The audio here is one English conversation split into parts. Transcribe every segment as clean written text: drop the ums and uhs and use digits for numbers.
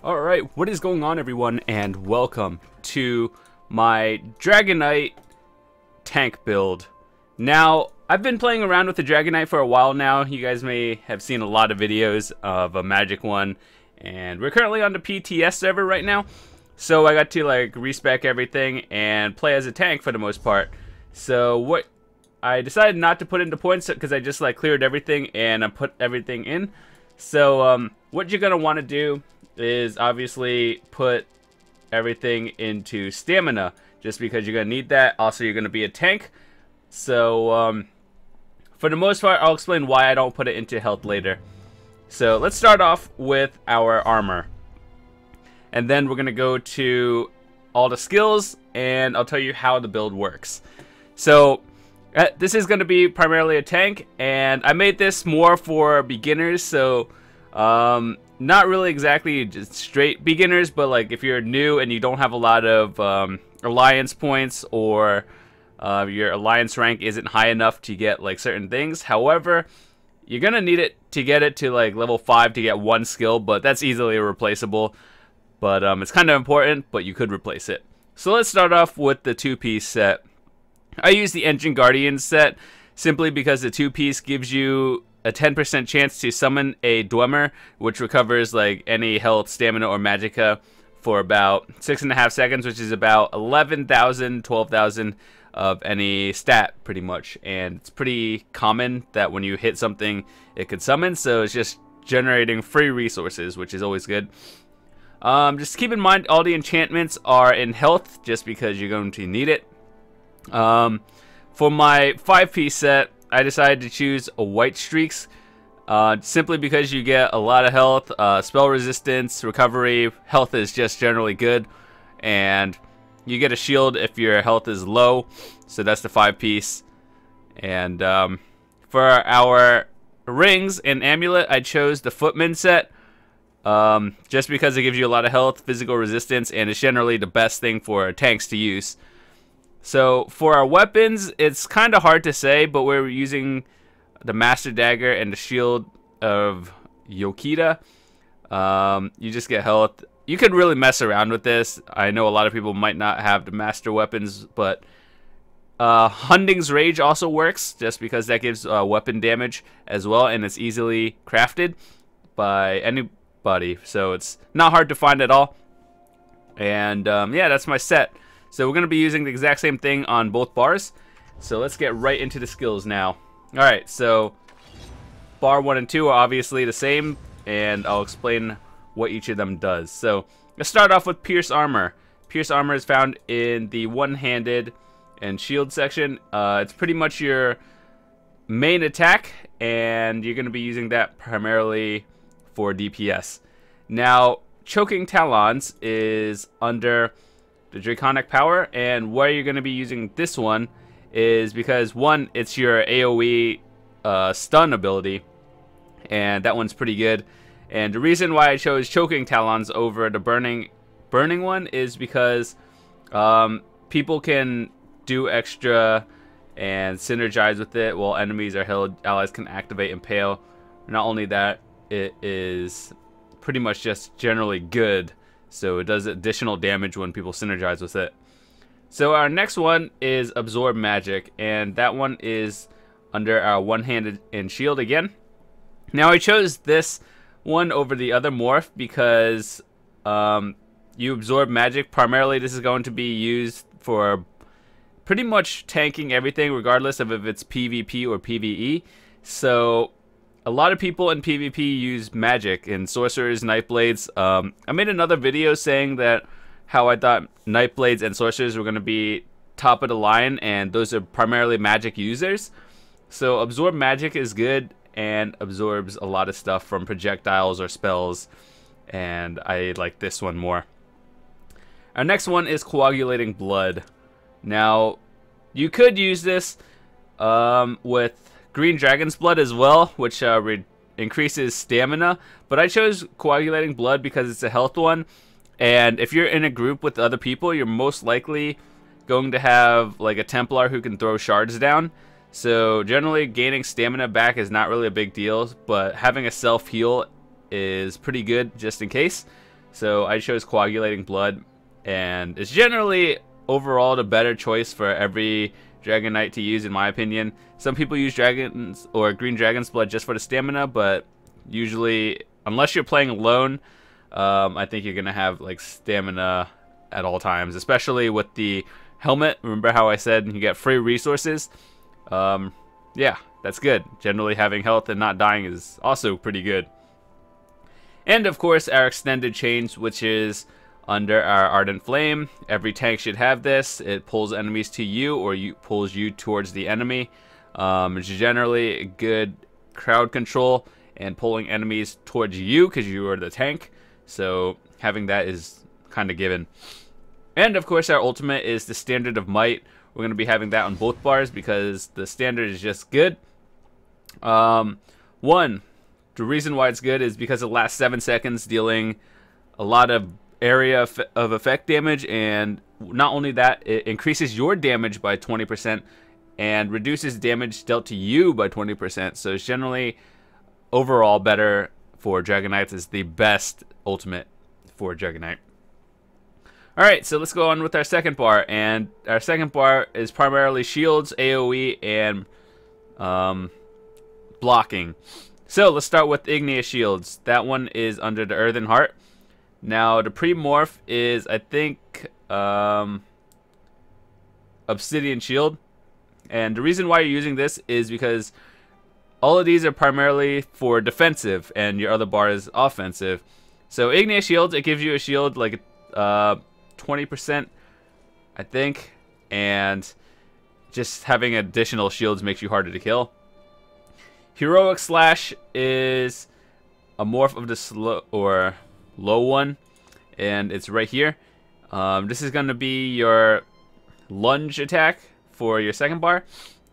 Alright, what is going on everyone, and welcome to my DragonKnight tank build. Now, I've been playing around with the DragonKnight for a while now. You guys may have seen a lot of videos of a magic one, and we're currently on the PTS server right now. So I got to like respec everything and play as a tank for the most part. So what I decided not to put into points because I just like cleared everything and I put everything in. So what you're gonna want to do is obviously put everything into stamina, just because you're gonna need that. Also, you're gonna be a tank, so for the most part I'll explain why I don't put it into health later. So let's start off with our armor, and then we're gonna go to all the skills and I'll tell you how the build works. So this is gonna be primarily a tank, and I made this more for beginners, so not really exactly just straight beginners, but like if you're new and you don't have a lot of alliance points, or your alliance rank isn't high enough to get like certain things. However, you're gonna need it to get it to like level 5 to get one skill, but that's easily replaceable. But it's kind of important, but you could replace it. So let's start off with the 2-piece set. I use the Engine Guardian set simply because the 2-piece gives you a 10% chance to summon a Dwemer, which recovers like any health, stamina, or magicka for about 6.5 seconds, which is about 11,000, 12,000 of any stat, pretty much. And it's pretty common that when you hit something, it could summon, so it's just generating free resources, which is always good. Just keep in mind all the enchantments are in health, just because you're going to need it. For my 5-piece set, I decided to choose a white streaks, simply because you get a lot of health, spell resistance, recovery. Health is just generally good, and you get a shield if your health is low, so that's the 5-piece. And for our rings and amulet, I chose the footman set, just because it gives you a lot of health, physical resistance, and it's generally the best thing for tanks to use. So for our weapons, it's kind of hard to say, but we're using the Master Dagger and the Shield of Yokita. You just get health. You could really mess around with this. I know a lot of people might not have the master weapons, but Hunding's Rage also works, just because that gives weapon damage as well, and it's easily crafted by anybody, so it's not hard to find at all. And yeah, that's my set. So we're going to be using the exact same thing on both bars. So let's get right into the skills now. Alright, so bar 1 and 2 are obviously the same, and I'll explain what each of them does. So let's start off with Pierce Armor. Pierce Armor is found in the one-handed and shield section. It's pretty much your main attack, and you're going to be using that primarily for DPS. Now, Choking Talons is under the Draconic Power, and why you're going to be using this one is because, one, it's your AoE stun ability, and that one's pretty good. And the reason why I chose Choking Talons over the burning one is because people can do extra and synergize with it while enemies are held. Allies can activate Impale. Not only that, it is pretty much just generally good, so it does additional damage when people synergize with it. So our next one is Absorb Magic, and that one is under our one-handed and shield again. Now I chose this one over the other morph because you absorb magic. Primarily this is going to be used for pretty much tanking everything, regardless of if it's PvP or PvE. So a lot of people in PvP use magic, and sorcerers, nightblades. I made another video saying that how I thought nightblades and sorcerers were going to be top of the line, and those are primarily magic users. So absorb magic is good and absorbs a lot of stuff from projectiles or spells, and I like this one more. Our next one is Coagulating Blood. Now, you could use this with Green Dragon's Blood as well, which increases stamina, but I chose Coagulating Blood because it's a health one, and if you're in a group with other people, you're most likely going to have like a Templar who can throw shards down. So generally gaining stamina back is not really a big deal, but having a self-heal is pretty good just in case. So I chose Coagulating Blood, and it's generally overall the better choice for every DragonKnight to use, in my opinion. Some people use Dragons or Green Dragon's Blood just for the stamina, but usually, unless you're playing alone, I think you're gonna have like stamina at all times, especially with the helmet. Remember how I said you get free resources? Yeah, that's good. Generally, having health and not dying is also pretty good. And of course, our extended chains, which is under our Ardent Flame. Every tank should have this. It pulls enemies to you, or pulls you towards the enemy. It's generally good crowd control and pulling enemies towards you because you are the tank. So having that is kind of given. And of course, our ultimate is the Standard of Might. We're going to be having that on both bars because the standard is just good. The reason why it's good is because it lasts 7 seconds, dealing a lot of area of effect damage, and not only that, it increases your damage by 20% and reduces damage dealt to you by 20%. So it's generally overall better for DragonKnights. It's the best ultimate for DragonKnight. Alright, so let's go on with our second bar, and our second bar is primarily shields, AoE, and blocking. So let's start with Igneous Shields. That one is under the Earthen Heart. Now the pre-morph is, I think, Obsidian Shield. And the reason why you're using this is because all of these are primarily for defensive, and your other bar is offensive. So Igneous Shields, it gives you a shield like 20%, I think, and just having additional shields makes you harder to kill. Heroic Slash is a morph of the slow or low one, and it's right here. This is going to be your lunge attack for your second bar,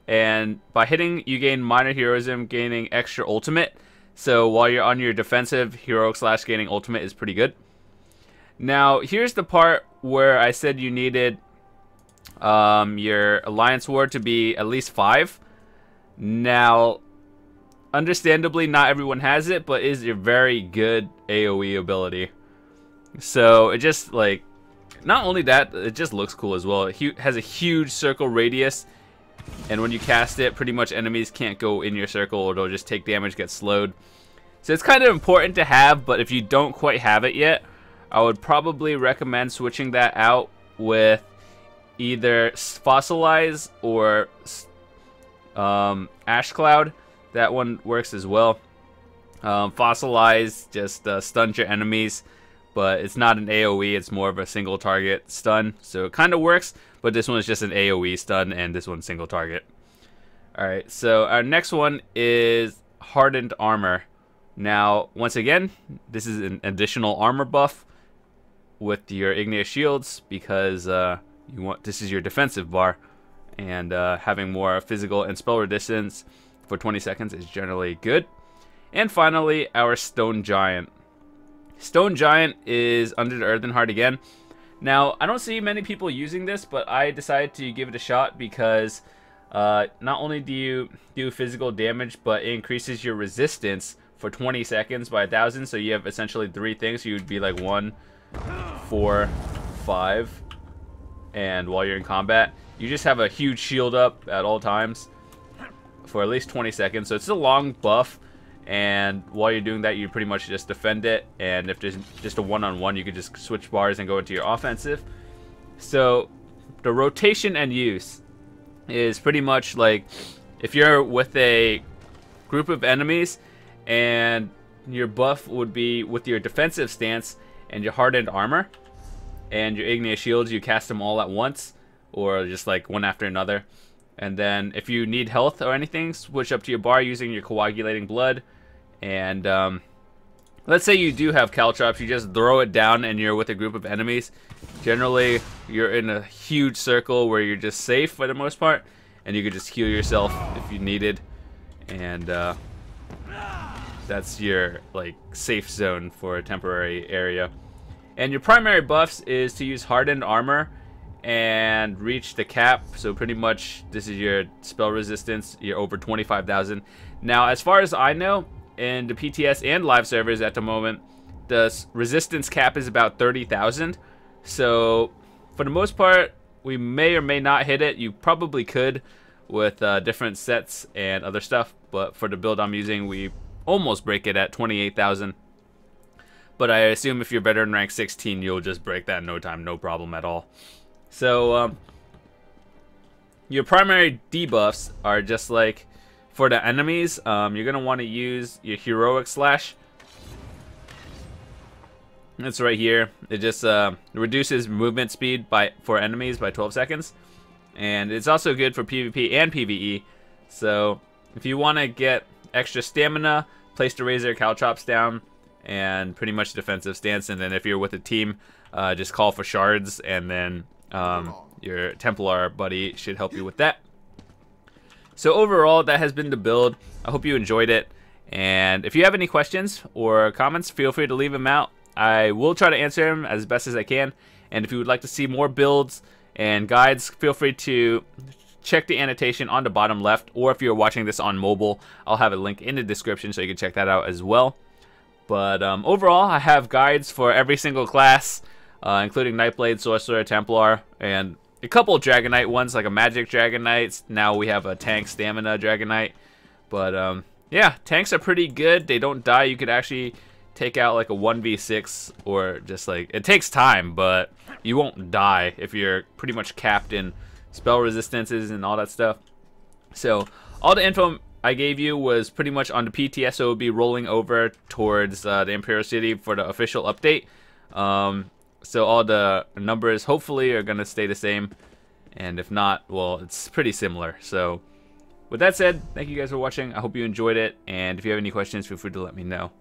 and by hitting you gain minor heroism, gaining extra ultimate. So while you're on your defensive, Heroic Slash gaining ultimate is pretty good. Now here's the part where I said you needed your Alliance Ward to be at least 5. Now understandably, not everyone has it, but is a very good AoE ability. So it just, like, not only that, it just looks cool as well. It has a huge circle radius, and when you cast it, pretty much enemies can't go in your circle, or they'll just take damage, get slowed. So it's kind of important to have, but if you don't quite have it yet, I would probably recommend switching that out with either Fossilize or Ash Cloud. That one works as well. Fossilize just stuns your enemies, but it's not an AoE, it's more of a single target stun. So it kind of works, but this one is just an AoE stun, and this one's single target. Alright, so our next one is Hardened Armor. Now, once again, this is an additional armor buff with your Igneous Shields because this is your defensive bar, and having more physical and spell resistance for 20 seconds is generally good. And finally, our Stone Giant. Stone Giant is under the Earthen Heart again. Now, I don't see many people using this, but I decided to give it a shot because not only do you do physical damage, but it increases your resistance for 20 seconds by 1,000. So you have essentially 3 things. You would be like 1, 4, 5. And while you're in combat, you just have a huge shield up at all times for at least 20 seconds. So it's a long buff, and while you're doing that, you pretty much just defend it, and if there's just a one-on-one, you could just switch bars and go into your offensive. So the rotation and use is pretty much like if you're with a group of enemies, and your buff would be with your defensive stance and your Hardened Armor and your Igneous Shields, you cast them all at once, or just like one after another. And then if you need health or anything, switch up to your bar using your Coagulating Blood. And let's say you do have Caltrops, you just throw it down and you're with a group of enemies. Generally, you're in a huge circle where you're just safe for the most part, and you can just heal yourself if you needed. And that's your like safe zone for a temporary area. And your primary buffs is to use Hardened Armor and reach the cap. So pretty much this is your spell resistance. You're over 25,000. Now, as far as I know, in the PTS and live servers at the moment, the resistance cap is about 30,000. So for the most part, we may or may not hit it. You probably could with different sets and other stuff, but for the build I'm using, we almost break it at 28,000. But I assume if you're better than rank 16, you'll just break that in no time, no problem at all. So your primary debuffs are just like for the enemies. You're going to want to use your heroic slash. It's right here. It just reduces movement speed for enemies by 12 seconds. And it's also good for PvP and PvE. So if you want to get extra stamina, place the Razor Caltrops down and pretty much defensive stance. And then if you're with a team, just call for shards, and then your Templar buddy should help you with that. So overall, that has been the build. I hope you enjoyed it. And if you have any questions or comments, feel free to leave them out. I will try to answer them as best as I can. And if you would like to see more builds and guides, feel free to check the annotation on the bottom left. Or if you're watching this on mobile, I'll have a link in the description so you can check that out as well. But overall, I have guides for every single class, including Nightblade, Sorcerer, Templar, and a couple of DragonKnight ones, like a Magic DragonKnight. Now we have a Tank Stamina DragonKnight. But yeah, tanks are pretty good. They don't die. You could actually take out like a 1v6, or just like, it takes time, but you won't die if you're pretty much capped in spell resistances and all that stuff. So all the info I gave you was pretty much on the PTS, so it will be rolling over towards the Imperial City for the official update. So all the numbers hopefully are going to stay the same, and if not, well, it's pretty similar. So with that said, thank you guys for watching. I hope you enjoyed it, and if you have any questions, feel free to let me know.